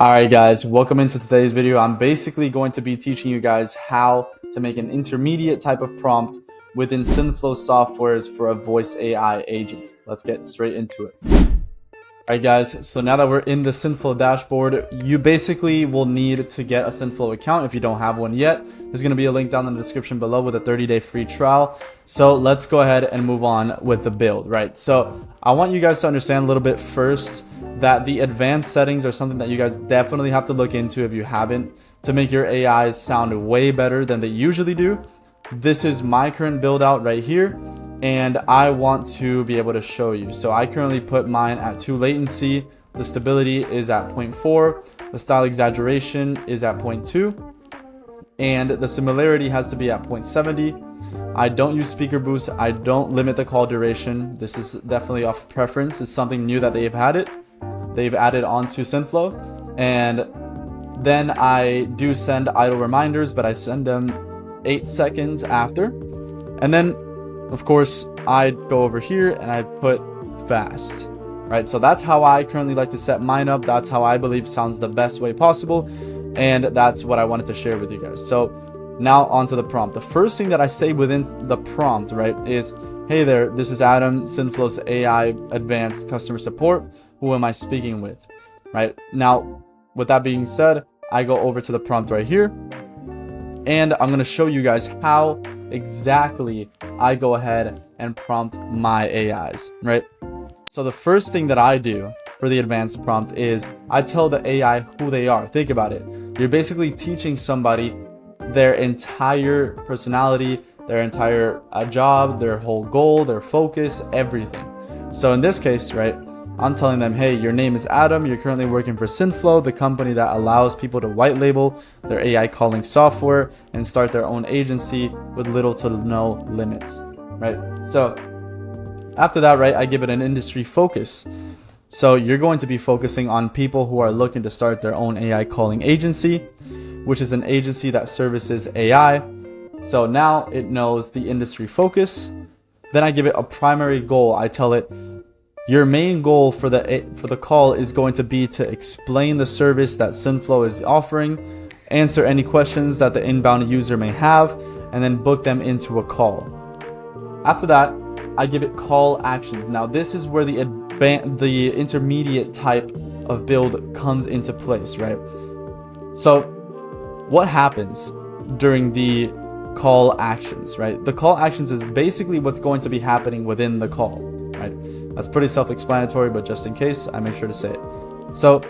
Alright guys, welcome into today's video. I'm basically going to be teaching you guys how to make an intermediate type of prompt within Synthflow softwares for a voice AI agent. Let's get straight into it. Alright guys, so now that we're in the Synthflow dashboard, you basically will need to get a Synthflow account if you don't have one yet. There's going to be a link down in the description below with a 30-day free trial. So let's go ahead and move on with the build, right? So I want you guys to understand a little bit first that the advanced settings are something that you guys definitely have to look into if you haven't, to make your AIs sound way better than they usually do. This is my current build out right here, and I want to be able to show you. So I currently put mine at 2 latency, the stability is at 0.4, the style exaggeration is at 0.2, and the similarity has to be at 0.70. I don't use speaker boost, I don't limit the call duration. This is definitely off preference. It's something new that they've added onto Synthflow. And then I do send idle reminders, but I send them 8 seconds after. And then of course I go over here and I put fast, right? So that's how I currently like to set mine up. That's how I believe sounds the best way possible, and that's what I wanted to share with you guys. So now onto the prompt. The first thing that I say within the prompt, right, is, hey there, this is Adam, Synthflow's AI advanced customer support. Who am I speaking with? Right now, with that being said, I go over to the prompt right here, and I'm going to show you guys how exactly I go ahead and prompt my AIs, right? So the first thing that I do for the advanced prompt is I tell the AI who they are. Think about it. You're basically teaching somebody their entire personality, their entire job, their whole goal, their focus, everything. So in this case, right, I'm telling them, hey, your name is Adam, you're currently working for Synthflow, the company that allows people to white label their AI calling software and start their own agency with little to no limits, right? So after that, right, I give it an industry focus. So you're going to be focusing on people who are looking to start their own AI calling agency, which is an agency that services AI. So now it knows the industry focus. Then I give it a primary goal. I tell it, your main goal for the call is going to be to explain the service that Synthflow is offering, answer any questions that the inbound user may have, and then book them into a call. After that, I give it call actions. Now this is where the intermediate type of build comes into place, right? So what happens during the call actions, right? The call actions is basically what's going to be happening within the call, right? That's pretty self-explanatory, but just in case, I make sure to say it. So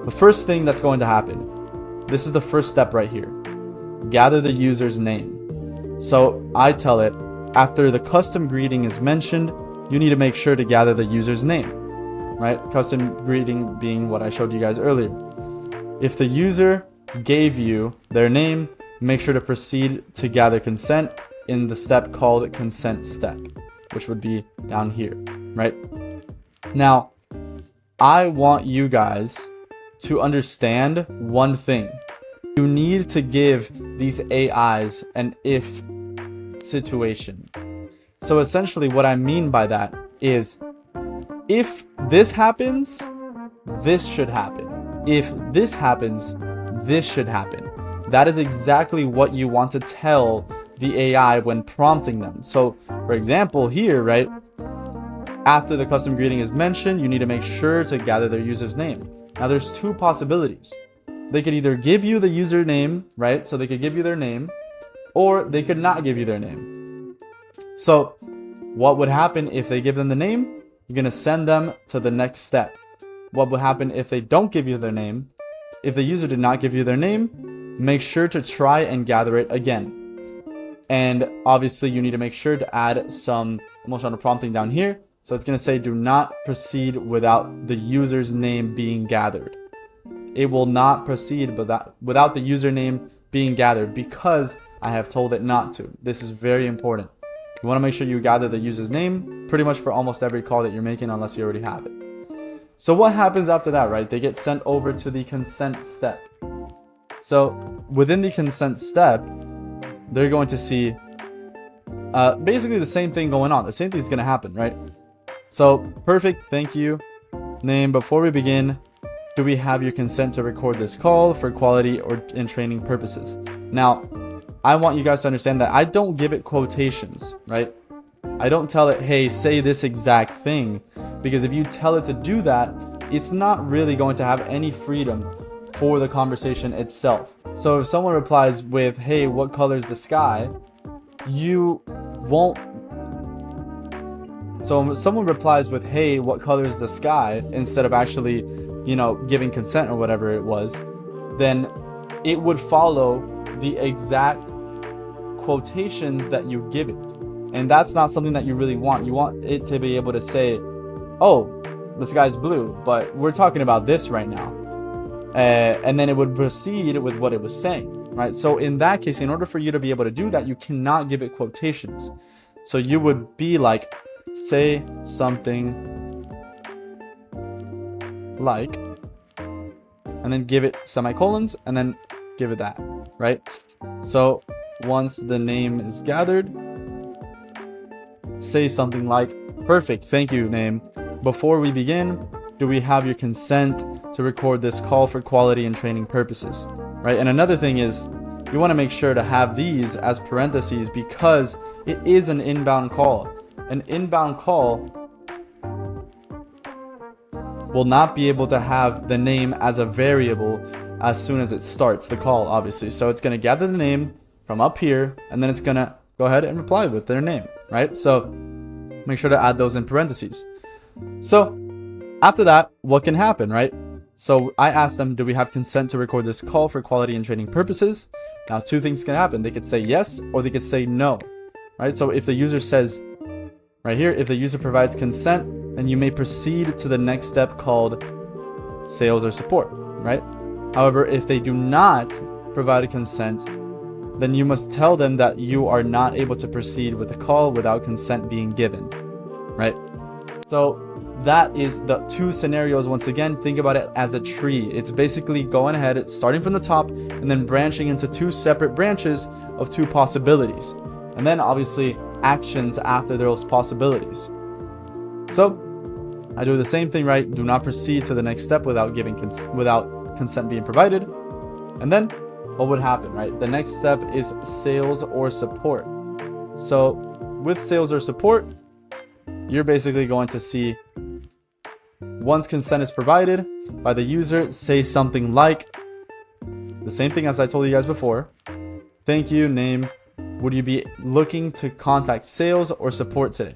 the first thing that's going to happen, this is the first step right here. Gather the user's name. So I tell it, after the custom greeting is mentioned, you need to make sure to gather the user's name, right? Custom greeting being what I showed you guys earlier. If the user gave you their name, make sure to proceed to gather consent in the step called consent step, which would be down here, right? Now, I want you guys to understand one thing. You need to give these AIs an if situation. So essentially what I mean by that is, if this happens, this should happen. If this happens, this should happen. That is exactly what you want to tell the AI when prompting them. So for example here, right, after the custom greeting is mentioned, you need to make sure to gather their user's name. Now there's 2 possibilities. They could either give you the username, right? So they could give you their name, or they could not give you their name. So what would happen if they give them the name? You're going to send them to the next step. What would happen if they don't give you their name? If the user did not give you their name, make sure to try and gather it again. And obviously you need to make sure to add some emotional prompting down here. So it's going to say, do not proceed without the user's name being gathered. It will not proceed without the username being gathered because I have told it not to. This is very important. You want to make sure you gather the user's name pretty much for almost every call that you're making, unless you already have it. So what happens after that, right? They get sent over to the consent step. So within the consent step, they're going to see basically the same thing going on. The same thing is going to happen, right? So perfect, thank you. Name, before we begin, do we have your consent to record this call for quality and training purposes? Now, I want you guys to understand that I don't give it quotations, right? I don't tell it, hey, say this exact thing, because if you tell it to do that, it's not really going to have any freedom for the conversation itself. So if someone replies with, hey, what color is the sky? You won't. So if someone replies with, hey, what color is the sky? Instead of actually, giving consent or whatever it was, then it would follow the exact quotations that you give it. And that's not something that you really want. You want it to be able to say, oh, the sky's blue, but we're talking about this right now. And then it would proceed with what it was saying, right? So in that case, in order for you to be able to do that, you cannot give it quotations. So you would be like, say something like, and then give it semicolons, and then give it that, right? So once the name is gathered, say something like, perfect, thank you, name. Before we begin, do we have your consent to record this call for quality and training purposes, right? And another thing is, you want to make sure to have these as parentheses because it is an inbound call. An inbound call will not be able to have the name as a variable as soon as it starts the call, obviously. So it's going to gather the name from up here, and then it's going to go ahead and reply with their name, right? So make sure to add those in parentheses. So after that, what can happen, right? So I asked them, do we have consent to record this call for quality and training purposes? Now, two things can happen. They could say yes, or they could say no, right? So if the user says right here, if the user provides consent, then you may proceed to the next step called sales or support, right? However, if they do not provide a consent, then you must tell them that you are not able to proceed with the call without consent being given, right? So that is the two scenarios. Once again, think about it as a tree. It's basically going ahead, starting from the top, and then branching into two separate branches of two possibilities. And then obviously actions after those possibilities. So I do the same thing, right? Do not proceed to the next step without consent being provided. And then what would happen, right? The next step is sales or support. So with sales or support, you're basically going to see once consent is provided by the user, say something like the same thing as I told you guys before. Thank you, name. Would you be looking to contact sales or support today?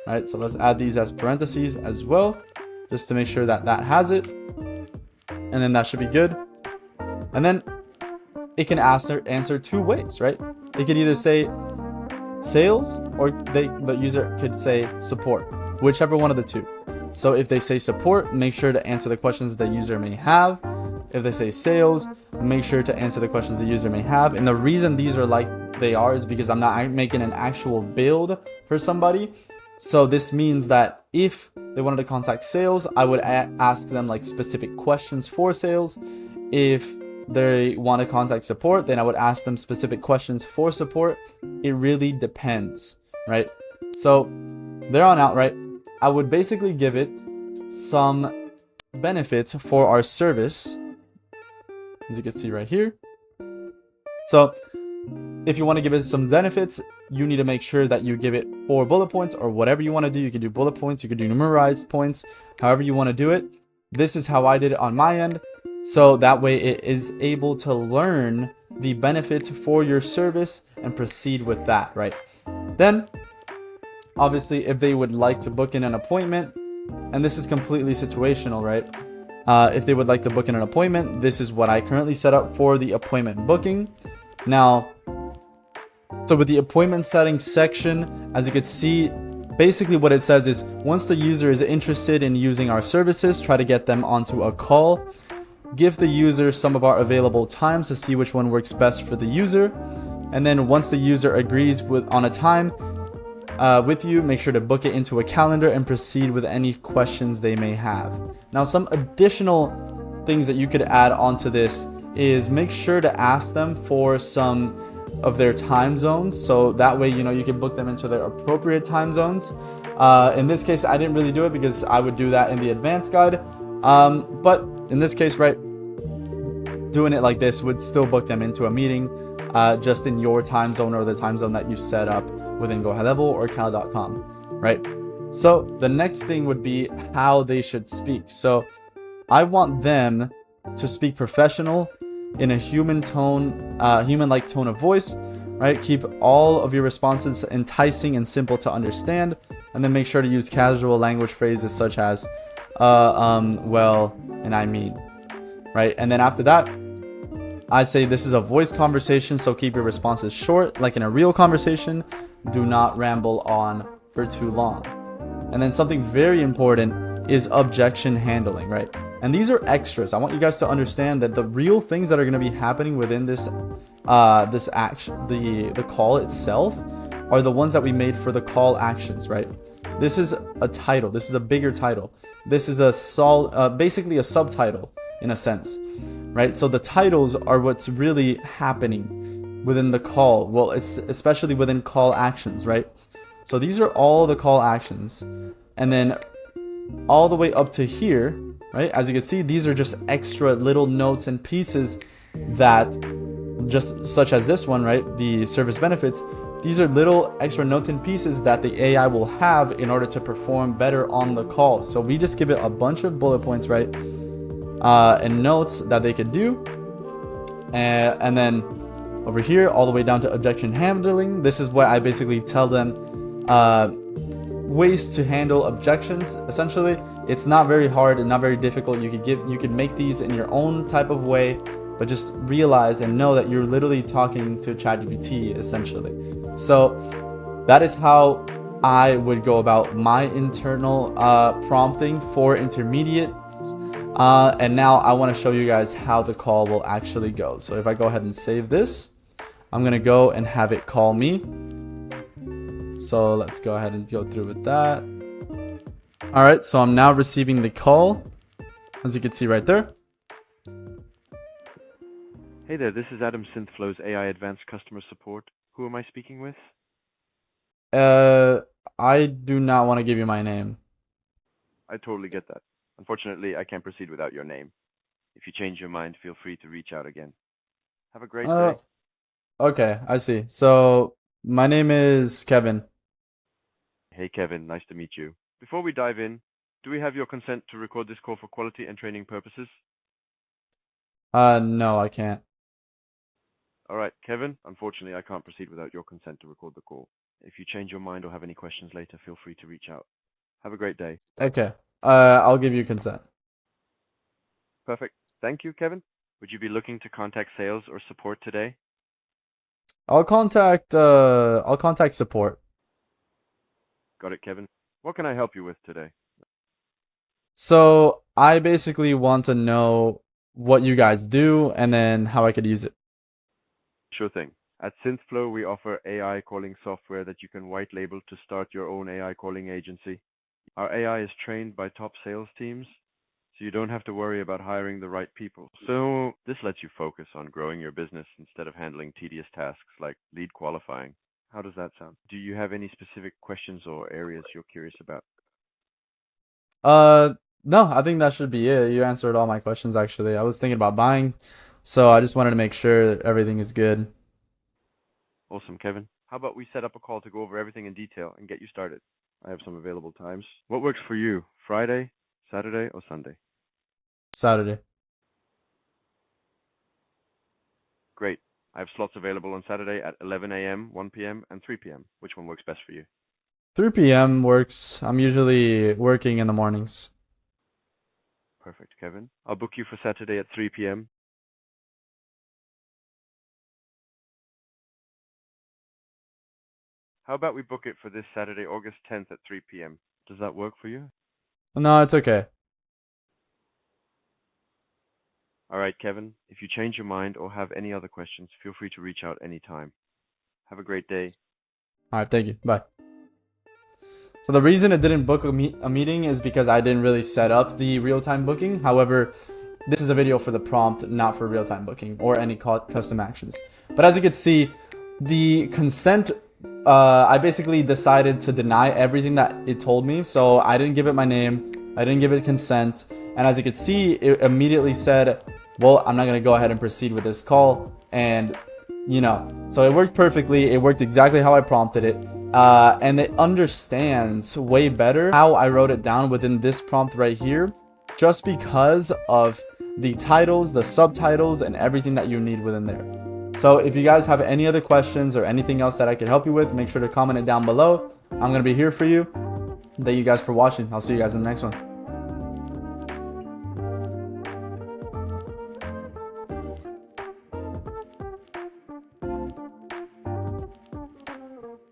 All right, so let's add these as parentheses as well, just to make sure that that has it. And then that should be good. And then it can answer two ways, right? They could either say sales or the user could say support, whichever one of the two. So if they say support, make sure to answer the questions the user may have. If they say sales, make sure to answer the questions the user may have. And the reason these are like they are is because I'm not making an actual build for somebody. So this means that if they wanted to contact sales, I would ask them like specific questions for sales. If they want to contact support, then I would ask them specific questions for support. It really depends, right? So there on out, right? I would basically give it some benefits for our service, as you can see right here. So if you want to give it some benefits, you need to make sure that you give it 4 bullet points or whatever you want to do. You can do bullet points, you can do numerized points, however you want to do it. This is how I did it on my end. So that way it is able to learn the benefits for your service and proceed with that, right? Then, obviously, if they would like to book in an appointment, and this is completely situational, right? If they would like to book in an appointment, this is what I currently set up for the appointment booking. Now, so with the appointment settings section, as you can see, basically what it says is once the user is interested in using our services, try to get them onto a call. Give the user some of our available times to see which one works best for the user. And then once the user agrees on a time with you, make sure to book it into a calendar and proceed with any questions they may have. Now, some additional things that you could add onto this is make sure to ask them for some of their time zones, so that way you can book them into their appropriate time zones. In this case, I didn't really do it because I would do that in the advanced guide, but in this case, right, doing it like this would still book them into a meeting just in your time zone or the time zone that you set up within GoHighLevel or Cal.com, right? So the next thing would be how they should speak. So I want them to speak professional in a human tone, human-like tone of voice, right? Keep all of your responses enticing and simple to understand, and then make sure to use casual language phrases such as, well, and I mean, right? And then after that, I say this is a voice conversation, so keep your responses short, like in a real conversation. Do not ramble on for too long. And then something very important is objection handling, right? And these are extras. I want you guys to understand that the real things that are going to be happening within this this action, the call itself, are the ones that we made for the call actions, right? This is a title. This is a bigger title. This is a basically a subtitle in a sense, right? So the titles are what's really happening within the call. Well, it's especially within call actions, right? So these are all the call actions, and then all the way up to here, right? As you can see, these are just extra little notes and pieces that, just such as this one, right? The service benefits. These are little extra notes and pieces that the AI will have in order to perform better on the call. So we just give it a bunch of bullet points, right? And notes that they could do. And then over here, all the way down to objection handling. This is what I basically tell them ways to handle objections. Essentially, it's not very hard and not very difficult. You could make these in your own type of way, but just realize and know that you're literally talking to ChatGPT essentially. So that is how I would go about my internal prompting for intermediate. And now I want to show you guys how the call will actually go. So if I go ahead and save this, I'm going to go and have it call me. So let's go ahead and go through with that. All right, so I'm now receiving the call, as you can see right there. Hey there, this is Adam, Synthflow's AI Advanced Customer Support. Who am I speaking with? I do not want to give you my name. I totally get that. Unfortunately, I can't proceed without your name. If you change your mind, feel free to reach out again. Have a great day. Okay, I see. So my name is Kevin. Hey Kevin, nice to meet you. Before we dive in, do we have your consent to record this call for quality and training purposes? No, I can't. Alright, Kevin, unfortunately I can't proceed without your consent to record the call. If you change your mind or have any questions later, feel free to reach out. Have a great day. Okay, I'll give you consent. Perfect. Thank you, Kevin. Would you be looking to contact sales or support today? I'll contact support. Got it, Kevin. What can I help you with today? So I basically want to know what you guys do and then how I could use it. Sure thing. At Synthflow, we offer AI calling software that you can white label to start your own AI calling agency. Our AI is trained by top sales teams, so you don't have to worry about hiring the right people. So this lets you focus on growing your business instead of handling tedious tasks like lead qualifying. How does that sound? Do you have any specific questions or areas you're curious about? No, I think that should be it. You answered all my questions actually. I was thinking about buying, so I just wanted to make sure that everything is good. Awesome, Kevin. How about we set up a call to go over everything in detail and get you started? I have some available times. What works for you? Friday, Saturday, or Sunday? Saturday. Great. I have slots available on Saturday at 11 a.m., 1 p.m., and 3 p.m. Which one works best for you? 3 p.m. works. I'm usually working in the mornings. Perfect, Kevin. I'll book you for Saturday at 3 p.m. How about we book it for this Saturday, August 10th at 3 p.m.? Does that work for you? No, it's okay. All right, Kevin. If you change your mind or have any other questions, feel free to reach out anytime. Have a great day. All right, thank you. Bye. So the reason it didn't book a meeting is because I didn't really set up the real-time booking. However, this is a video for the prompt, not for real-time booking or any custom actions. But as you can see, the consent, I basically decided to deny everything that it told me. So I didn't give it my name. I didn't give it consent. And as you can see, it immediately said, well, I'm not going to go ahead and proceed with this call. And, you know, so it worked perfectly. It worked exactly how I prompted it. And it understands way better how I wrote it down within this prompt right here, just because of the titles, the subtitles, and everything that you need within there. So if you guys have any other questions or anything else that I can help you with, make sure to comment it down below. I'm going to be here for you. Thank you guys for watching. I'll see you guys in the next one.